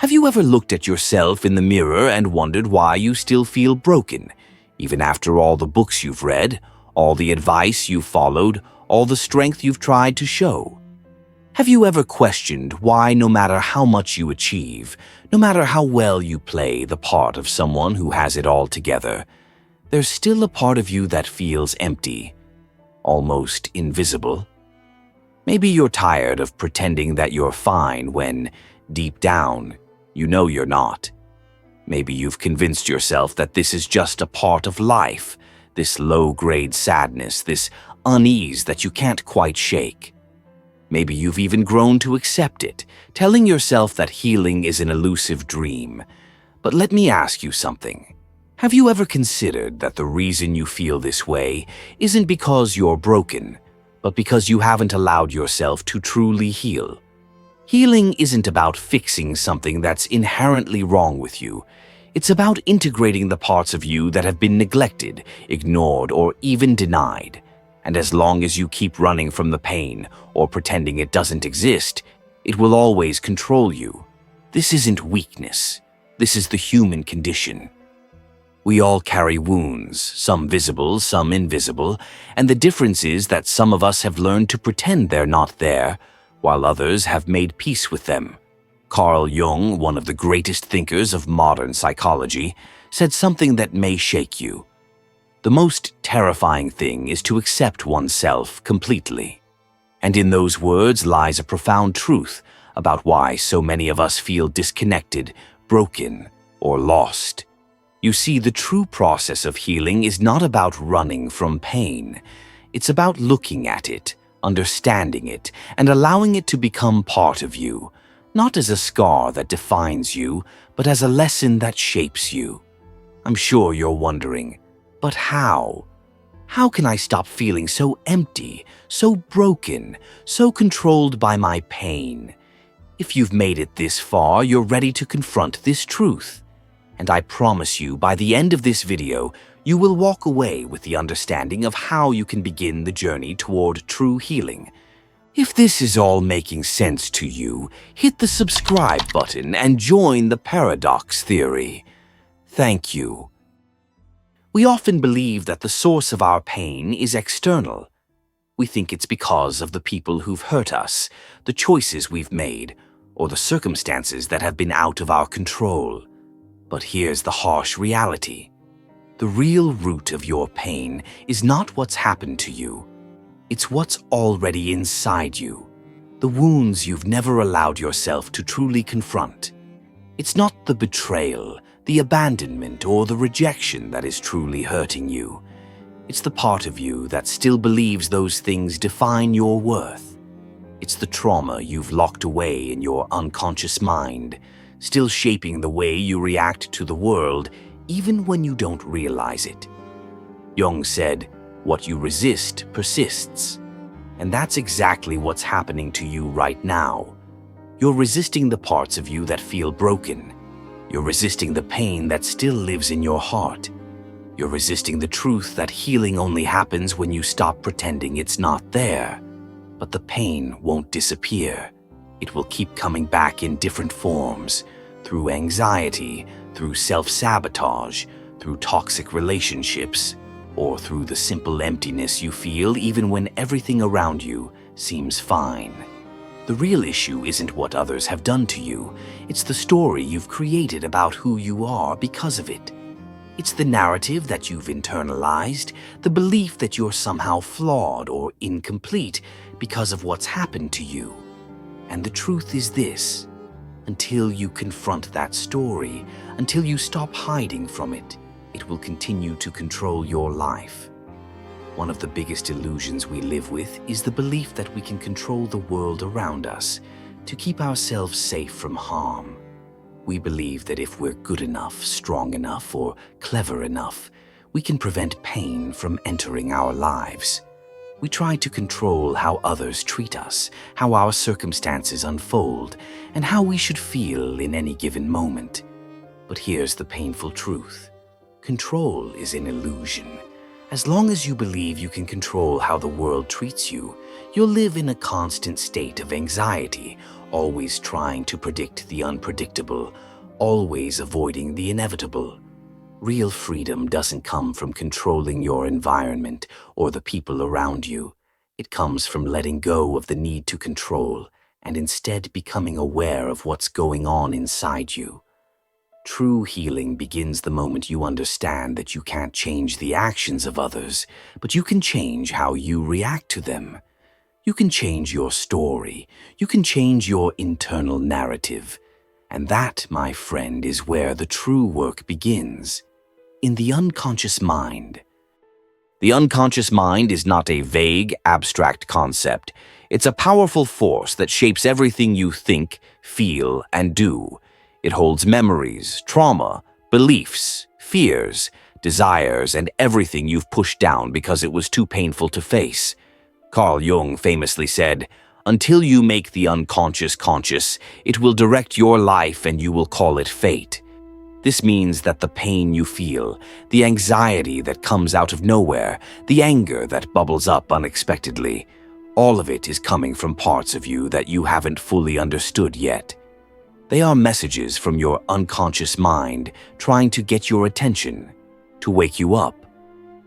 Have you ever looked at yourself in the mirror and wondered why you still feel broken, even after all the books you've read, all the advice you've followed, all the strength you've tried to show? Have you ever questioned why, no matter how much you achieve, no matter how well you play the part of someone who has it all together, there's still a part of you that feels empty, almost invisible? Maybe you're tired of pretending that you're fine when, deep down, you know you're not. Maybe you've convinced yourself that this is just a part of life, this low-grade sadness, this unease that you can't quite shake. Maybe you've even grown to accept it, telling yourself that healing is an elusive dream. But let me ask you something. Have you ever considered that the reason you feel this way isn't because you're broken, but because you haven't allowed yourself to truly heal? Healing isn't about fixing something that's inherently wrong with you. It's about integrating the parts of you that have been neglected, ignored, or even denied. And as long as you keep running from the pain or pretending it doesn't exist, it will always control you. This isn't weakness. This is the human condition. We all carry wounds, some visible, some invisible, and the difference is that some of us have learned to pretend they're not there, while others have made peace with them. Carl Jung, one of the greatest thinkers of modern psychology, said something that may shake you. The most terrifying thing is to accept oneself completely. And in those words lies a profound truth about why so many of us feel disconnected, broken, or lost. You see, the true process of healing is not about running from pain. It's about looking at it, understanding it, and allowing it to become part of you, not as a scar that defines you, but as a lesson that shapes you. I'm sure you're wondering, but how? How can I stop feeling so empty, so broken, so controlled by my pain? If you've made it this far, you're ready to confront this truth. And I promise you, by the end of this video, you will walk away with the understanding of how you can begin the journey toward true healing. If this is all making sense to you, hit the subscribe button and join the paradox theory. Thank you. We often believe that the source of our pain is external. We think it's because of the people who've hurt us, the choices we've made, or the circumstances that have been out of our control. But here's the harsh reality. The real root of your pain is not what's happened to you. It's what's already inside you, the wounds you've never allowed yourself to truly confront. It's not the betrayal, the abandonment, or the rejection that is truly hurting you. It's the part of you that still believes those things define your worth. It's the trauma you've locked away in your unconscious mind, still shaping the way you react to the world, even when you don't realize it. Jung said, "What you resist persists." And that's exactly what's happening to you right now. You're resisting the parts of you that feel broken. You're resisting the pain that still lives in your heart. You're resisting the truth that healing only happens when you stop pretending it's not there. But the pain won't disappear. It will keep coming back in different forms, through anxiety, through self-sabotage, through toxic relationships, or through the simple emptiness you feel even when everything around you seems fine. The real issue isn't what others have done to you. It's the story you've created about who you are because of it. It's the narrative that you've internalized, the belief that you're somehow flawed or incomplete because of what's happened to you. And the truth is this: until you confront that story, until you stop hiding from it, it will continue to control your life. One of the biggest illusions we live with is the belief that we can control the world around us to keep ourselves safe from harm. We believe that if we're good enough, strong enough, or clever enough, we can prevent pain from entering our lives. We try to control how others treat us, how our circumstances unfold, and how we should feel in any given moment. But here's the painful truth. Control is an illusion, As long as you believe you can control how the world treats you, you'll live in a constant state of anxiety, always trying to predict the unpredictable, always avoiding the inevitable. Real freedom doesn't come from controlling your environment or the people around you. It comes from letting go of the need to control and instead becoming aware of what's going on inside you. True healing begins the moment you understand that you can't change the actions of others, but you can change how you react to them. You can change your story. You can change your internal narrative. And that, my friend, is where the true work begins. In the unconscious mind. The unconscious mind is not a vague, abstract concept. It's a powerful force that shapes everything you think, feel, and do. It holds memories, trauma, beliefs, fears, desires, and everything you've pushed down because it was too painful to face. Carl Jung famously said, "Until you make the unconscious conscious, it will direct your life and you will call it fate." This means that the pain you feel, the anxiety that comes out of nowhere, the anger that bubbles up unexpectedly, all of it is coming from parts of you that you haven't fully understood yet. They are messages from your unconscious mind trying to get your attention, to wake you up.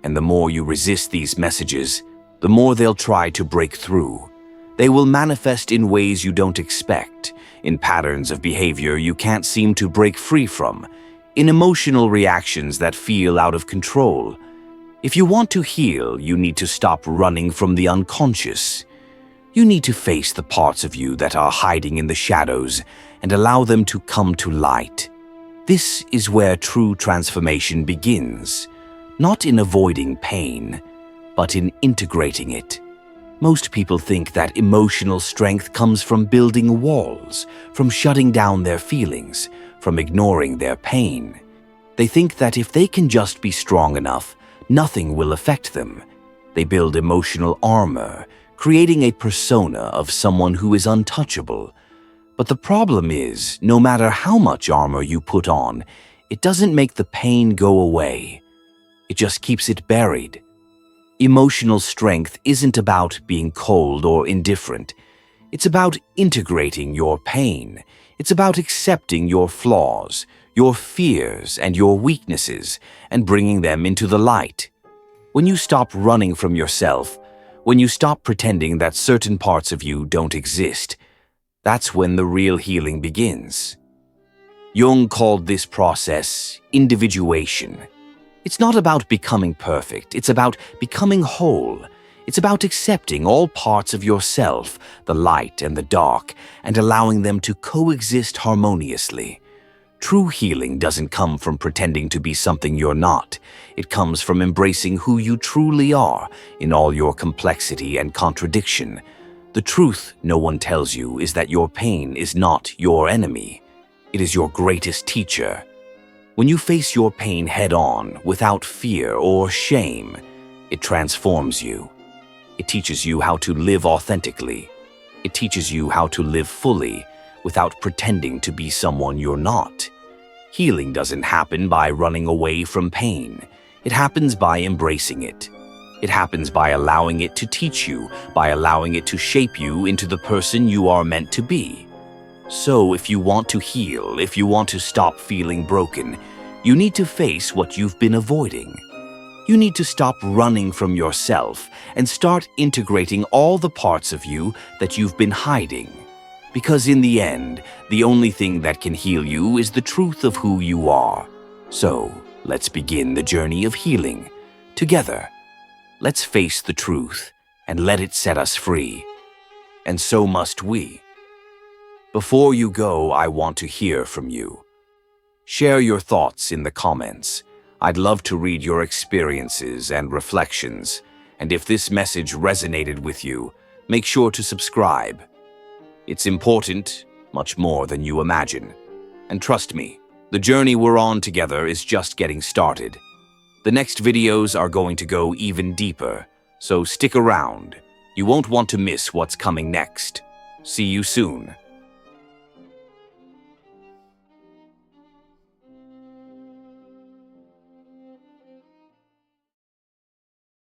And the more you resist these messages, the more they'll try to break through. They will manifest in ways you don't expect, in patterns of behavior you can't seem to break free from, in emotional reactions that feel out of control. If you want to heal, you need to stop running from the unconscious. You need to face the parts of you that are hiding in the shadows and allow them to come to light. This is where true transformation begins, not in avoiding pain, but in integrating it. Most people think that emotional strength comes from building walls, from shutting down their feelings, from ignoring their pain. They think that if they can just be strong enough, nothing will affect them. They build emotional armor, creating a persona of someone who is untouchable. But the problem is, no matter how much armor you put on, it doesn't make the pain go away. It just keeps it buried. Emotional strength isn't about being cold or indifferent. It's about integrating your pain. It's about accepting your flaws, your fears, and your weaknesses, and bringing them into the light. When you stop running from yourself, when you stop pretending that certain parts of you don't exist, that's when the real healing begins. Jung called this process individuation. It's not about becoming perfect, it's about becoming whole. It's about accepting all parts of yourself, the light and the dark, and allowing them to coexist harmoniously. True healing doesn't come from pretending to be something you're not. It comes from embracing who you truly are in all your complexity and contradiction. The truth no one tells you is that your pain is not your enemy. It is your greatest teacher. When you face your pain head-on, without fear or shame, it transforms you. It teaches you how to live authentically. It teaches you how to live fully, without pretending to be someone you're not. Healing doesn't happen by running away from pain. It happens by embracing it. It happens by allowing it to teach you, by allowing it to shape you into the person you are meant to be. So if you want to heal, if you want to stop feeling broken, you need to face what you've been avoiding. You need to stop running from yourself and start integrating all the parts of you that you've been hiding. Because in the end, the only thing that can heal you is the truth of who you are. So, let's begin the journey of healing. Together, let's face the truth and let it set us free. And so must we. Before you go, I want to hear from you. Share your thoughts in the comments. I'd love to read your experiences and reflections. And if this message resonated with you, make sure to subscribe. It's important, much more than you imagine. And trust me, the journey we're on together is just getting started. The next videos are going to go even deeper, so stick around. You won't want to miss what's coming next. See you soon.